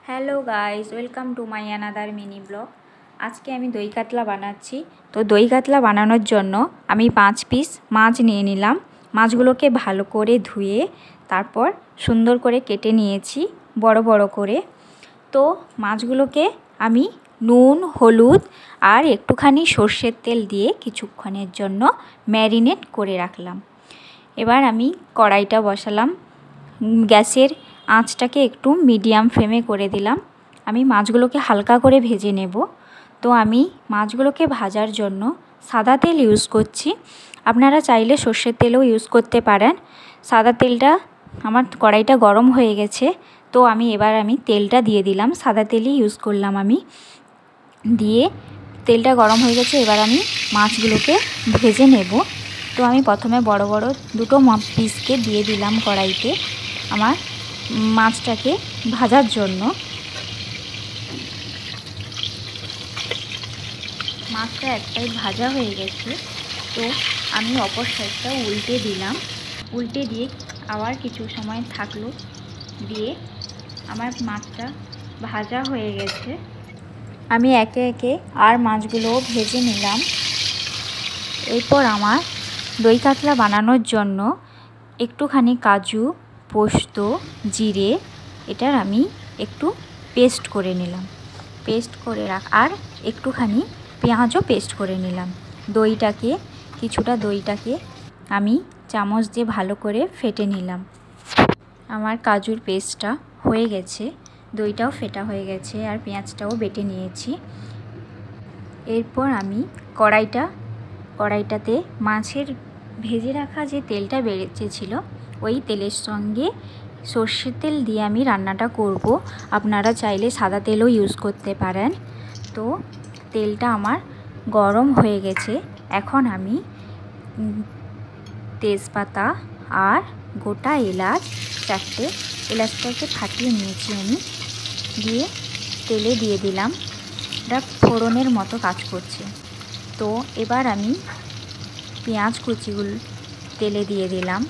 Hello guys, welcome to my another mini blog. আজকে আমি দই কাতলা বানাচ্ছি। তো দই কাতলা বানানোর জন্য আমি 5 পিস মাছ নিয়ে নিলাম। মাছগুলোকে ভালো করে ধুয়ে তারপর সুন্দর করে কেটে নিয়েছি বড় বড় করে। তো মাছগুলোকে আমি নুন, হলুদ আর একটুখানি সর্ষের তেল দিয়ে কিছুক্ষণের জন্য ম্যারিনেট করে রাখলাম। এবার আমি কড়াইটা বসালাম, গ্যাসের আঁচটাকে একটু মিডিয়াম ফ্লেমে করে দিলাম। আমি মাছগুলোকে হালকা করে ভেজে নেব। তো আমি মাছগুলোকে ভাজার জন্য সাদা তেল ইউজ করছি। আপনারা চাইলে সর্ষের তেলও ইউজ করতে পারেন। সাদা তেলটা আমার কড়াইটা গরম হয়ে গেছে, তো এবার আমি তেলটা দিয়ে দিলাম। সাদা তেলই ইউজ করলাম আমি। দিয়ে তেলটা গরম হয়ে গেছে, এবার আমি মাছগুলোকে ভেজে নেব। তো আমি প্রথমে বড় বড় দুটো পিসকে দিয়ে দিলাম কড়াইতে আমার মাছটাকে ভাজার জন্য। মাছটা এক সাইড ভাজা হয়ে গেছে, তো আমি অপর সাইডটা উল্টে দিলাম। উল্টে দিয়ে আবার কিছু সময় থাকলো, দিয়ে আমার মাছটা ভাজা হয়ে গেছে। আমি একে একে আর মাছগুলো ভেজে নিলাম। এরপর আমার দই কাতলা বানানোর জন্য একটুখানি কাজু, পোস্ত, জিরে এটার আমি একটু পেস্ট করে নিলাম। পেস্ট করে আর একটুখানি পেঁয়াজও পেস্ট করে নিলাম। কিছুটা দইটাকে আমি চামচ দিয়ে ভালো করে ফেটে নিলাম। আমার কাজুর পেস্টটা হয়ে গেছে, দইটাও ফেটা হয়ে গেছে, আর পেঁয়াজটাও বেটে নিয়েছি। এরপর আমি কড়াইটাতে মাছের ভেজে রাখা যে তেলটা বেড়েছিল ওই তেলের সঙ্গে সর্ষের তেল দিয়ে আমি রান্নাটা করব। আপনারা চাইলে সাদা তেলও ইউজ করতে পারেন। তো তেলটা আমার গরম হয়ে গেছে। এখন আমি তেজপাতা আর গোটা এলাচ 4টে এলাচটাকে ফাটিয়ে নিয়েছি আমি, দিয়ে তেলে দিয়ে দিলাম। এটা ফোড়নের মতো কাজ করছে। তো এবার আমি পেঁয়াজ কুচিগুলো তেলে দিয়ে দিলাম।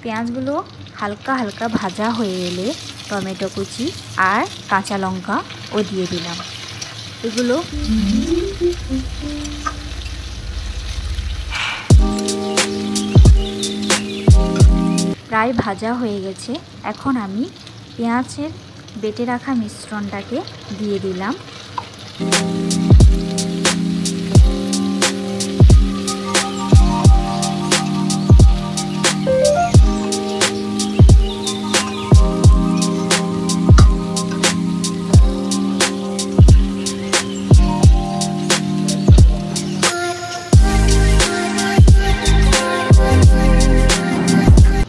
পেঁয়াজগুলো হালকা হালকা ভাজা হয়ে এলে টমেটো কুচি আর কাঁচা লঙ্কা দিয়ে দিলাম। এগুলো প্রায় ভাজা হয়ে গেছে। এখন আমি পেঁয়াজের বেটে রাখা মিশ্রণটাকে দিয়ে দিলাম।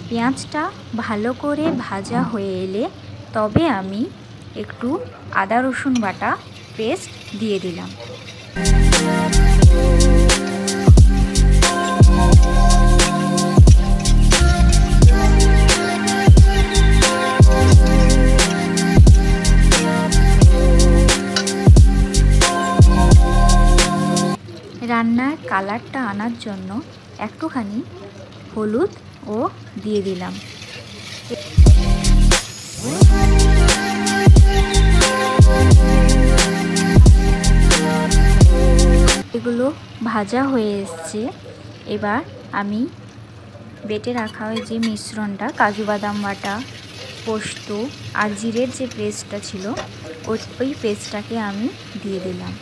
পেঁয়াজটা ভালো করে ভাজা হয়ে এলে তবে আমি একটু আদা রসুন বাটা পেস্ট দিয়ে দিলাম। রান্নার কালারটা আনার জন্য একটুখানি হলুদ দিয়ে দিলাম। এগুলো ভাজা হয়ে এসছে। এবার আমি বেটে রাখা ওই যে মিশ্রণটা, কাজু বাদাম বাটা, পোস্ত আর জিরের যে পেস্টটা ছিল ওই পেস্টটাকে আমি দিয়ে দিলাম।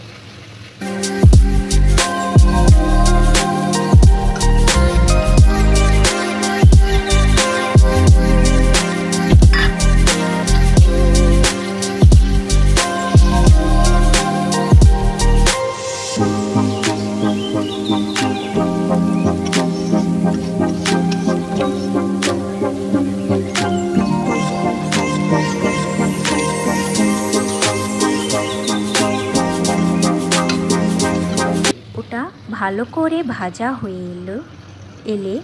ভালো করে ভাজা হয়ে এলে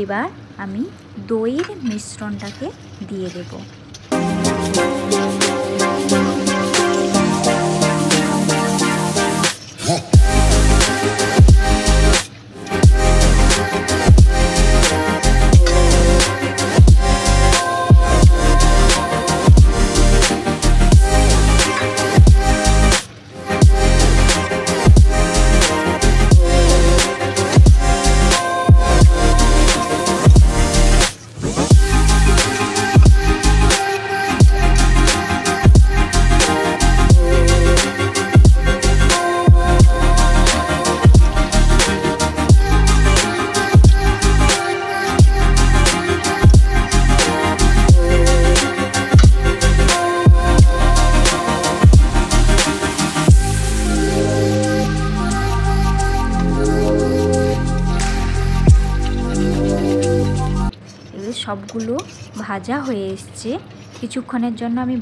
এবার আমি দইয়ের মিশ্রণটাকে দিয়ে দেব। সবগুলো ভাজা হয়ে এসছে। কিছুক্ষণের জন্য আমি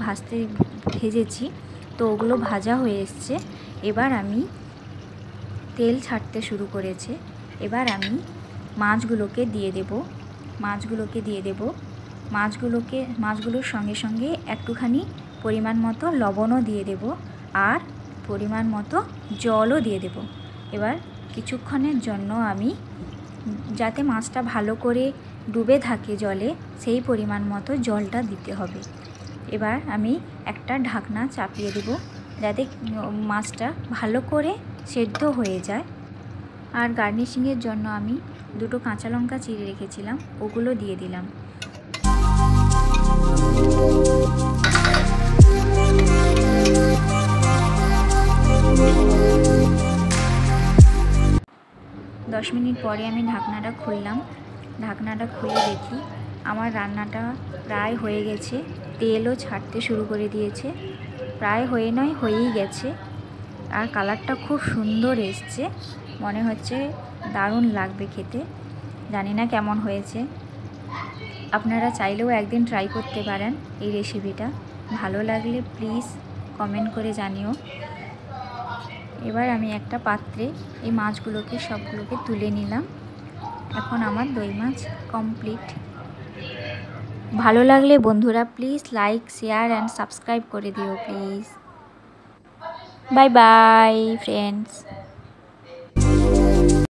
ভেজেছি, তো ওগুলো ভাজা হয়ে এসছে। এবার আমি তেল ছাড়তে শুরু করেছে। এবার আমি মাছগুলোকে দিয়ে দেব। মাছগুলোর সঙ্গে সঙ্গে একটুখানি পরিমাণ মতো লবণও দিয়ে দেব আর পরিমাণ মতো জলও দিয়ে দেব। এবার কিছুক্ষণের জন্য আমি, যাতে মাছটা ভালো করে ডুবে থাকে জলে, সেই পরিমাণ মতো জলটা দিতে হবে। এবার আমি একটা ঢাকনা চাপিয়ে দেব যাতে মাছটা ভালো করে সেদ্ধ হয়ে যায়। আর গার্নিশিংয়ের জন্য আমি 2টো কাঁচা লঙ্কা চিড়ে রেখেছিলাম, ওগুলো দিয়ে দিলাম। দশ মিনিট পরে আমি ঢাকনাটা খুললাম। ঢাকনাটা খুলে দেখি আমার রান্নাটা প্রায় হয়ে গেছে। তেলও ছাড়তে শুরু করে দিয়েছে। প্রায় হয়েই গেছে। আর কালারটা খুব সুন্দর এসছে, মনে হচ্ছে দারুণ লাগবে খেতে। জানি না কেমন হয়েছে। আপনারা চাইলেও একদিন ট্রাই করতে পারেন এই রেসিপিটা। ভালো লাগলে প্লিজ কমেন্ট করে জানিও। এবার আমি একটা পাত্রে এই মাছগুলোকে সবগুলোকে তুলে নিলাম। এখন আমার দই মাছ কমপ্লিট। ভালো লাগলে বন্ধুরা please like, share and subscribe করে দিও প্লিজ। Bye bye friends.